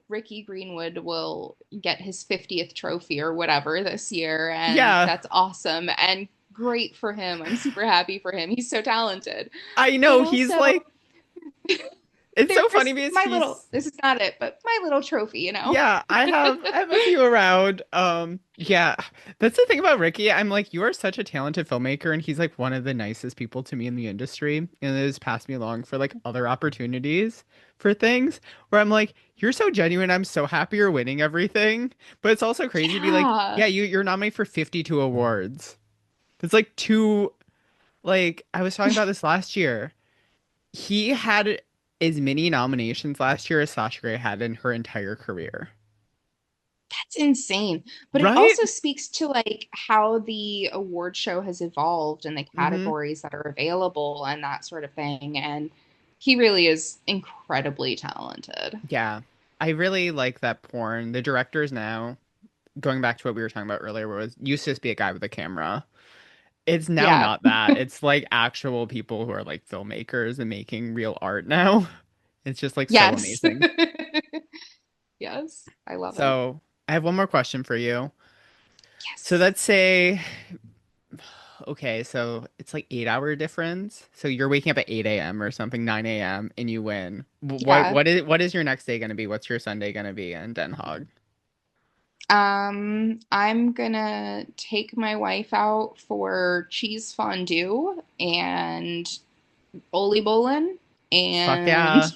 Ricky Greenwood will get his 50th trophy or whatever this year, and Yeah, that's awesome and great for him. I'm super happy for him. He's so talented. I But know he's also, like it's so funny there's because my little, this is not it, but my little trophy. yeah, I have a few around. Yeah, that's the thing about Ricky. I'm like, you are such a talented filmmaker, and he's like one of the nicest people to me in the industry, and it has passed me along for like other opportunities for things where I'm like, you're so genuine. I'm so happy you're winning everything, but it's also crazy to be like, Yeah. yeah, you're nominated for 52 awards. It's like two. Like I was talking about this last year. He had as many nominations last year as Sasha Grey had in her entire career. That's insane. But it Right? also speaks to like how the award show has evolved and the Hmm. categories that are available and that sort of thing. And he really is incredibly talented. Yeah. I really like that porn. The directors now, going back to what we were talking about earlier, where it was used to just be a guy with a camera. It's now Yeah. not that. It's like actual people who are like filmmakers and making real art now. It's just like so Yes. amazing. Yes. I love it. So I have one more question for you. So Yes. let's say, okay, so it's like 8 hour difference. So you're waking up at 8 a.m. or something, 9 a.m. and you win. Yeah. What is your next day gonna be? What's your Sunday gonna be in Den Haag? I'm gonna take my wife out for cheese fondue and Oli Bolin Fuck and yeah.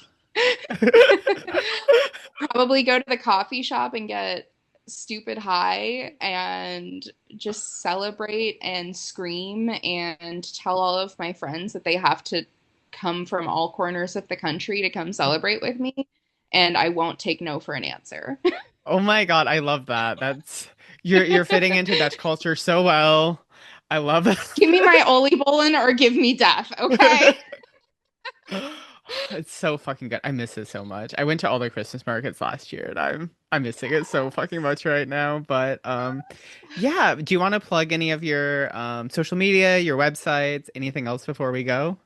probably go to the coffee shop and get stupid high and just celebrate and scream and tell all of my friends that they have to come from all corners of the country to come celebrate with me. And I won't take no for an answer. Oh my God, I love that. That's you're fitting into Dutch culture so well. I love Give me my it. Oli Bolin or give me death, okay? It's so fucking good. I miss it so much. I went to all the Christmas markets last year and I'm missing it so fucking much right now. But yeah, do you want to plug any of your social media, your websites, anything else before we go?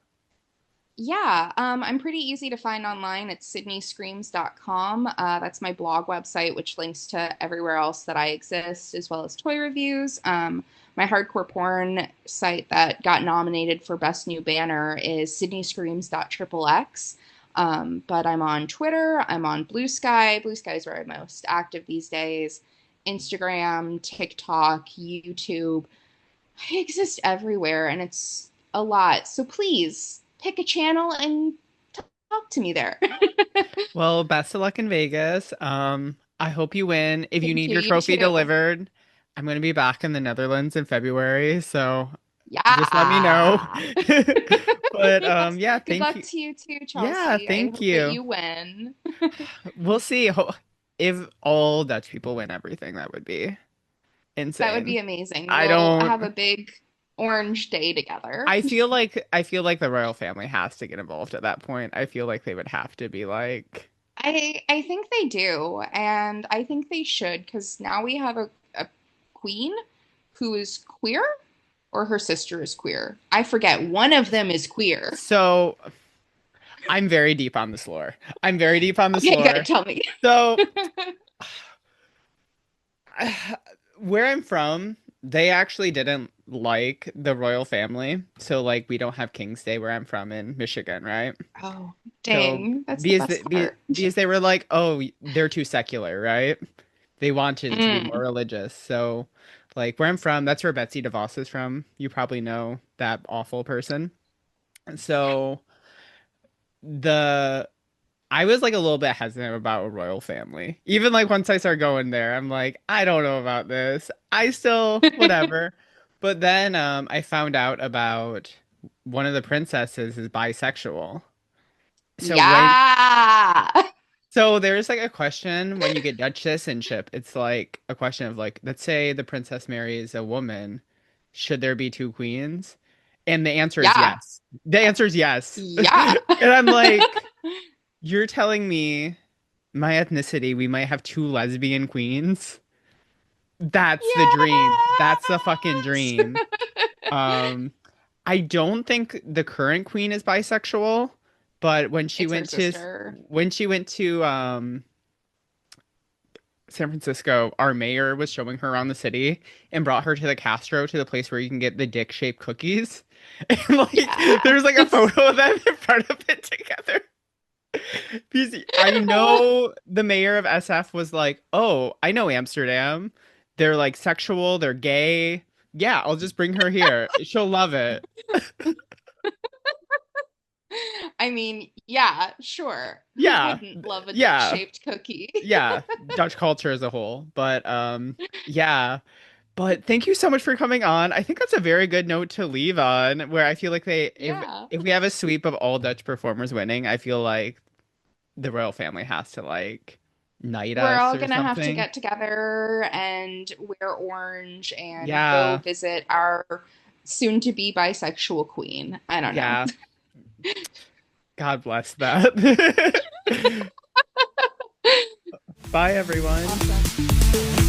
Yeah, I'm pretty easy to find online. It's sydneyscreams.com. That's my blog website, which links to everywhere else that I exist, as well as toy reviews. My hardcore porn site that got nominated for Best New Banner is sydneyscreams.xxx. But I'm on Twitter, I'm on Blue Sky. Blue Sky is where I'm most active these days. Instagram, TikTok, YouTube. I exist everywhere and it's a lot. So please pick a channel and talk to me there. Well, best of luck in Vegas. I hope you win. If you Thank need you. your You trophy too. delivered, I'm gonna be back in the Netherlands in February, so just let me know. Yeah. But Yes. yeah, Good thank luck you. to you too, Yeah, Chelsea. I thank hope that you. you win. We'll see if all Dutch people win everything. That would be That would insane. be amazing. I We'll have a don't. big orange day together. I feel like the royal family has to get involved at that point. I feel like they would have to be like. I think they do, and I think they should, because now we have a queen who is queer, or her sister is queer. I forget. One of them is queer. So I'm very deep on this lore. I'm very deep on this Okay, good. lore. Tell me. So where I'm from, they actually didn't like the royal family. So like we don't have King's Day where I'm from in Michigan, right? Oh, So dang. That's the best part. because they were like, oh, they're too secular, right? They wanted it to be more Mm. religious. So like where I'm from, that's where Betsy DeVos is from. You probably know that awful person. So the I was like a little bit hesitant about a royal family. Even like once I start going there, I'm like, I don't know about this. I still whatever. But then I found out about one of the princesses is bisexual. So when Yeah. so there's like a question when you get Dutch citizenship, it's like a question of like, let's say the princess marries a woman, should there be two queens? And the answer is Yeah. yes. The answer is yes. Yeah. And I'm like, you're telling me my ethnicity, we might have two lesbian queens. That's the dream. That's the fucking Yes. dream. Um, I don't think the current queen is bisexual, But It's her sister. when she went to San Francisco, our mayor was showing her around the city and brought her to the Castro to the place where you can get the dick-shaped cookies. And like Yeah. there's like a photo of them in front of it together. Because I know the mayor of SF was like, "Oh, I know Amsterdam. They're like sexual, they're gay. Yeah, I'll just bring her here. She'll love it." I mean, yeah, sure. Who Yeah. wouldn't love a Yeah. dick-shaped cookie? Yeah. Dutch culture as a whole. But yeah. But thank you so much for coming on. I think that's a very good note to leave on, where I feel like they Yeah. if we have a sweep of all Dutch performers winning, I feel like the royal family has to like knight We're us all or gonna have to something. get together and wear orange and go Yeah. visit our soon to be bisexual queen. I don't know. Yeah. God bless that. Bye, everyone. Awesome.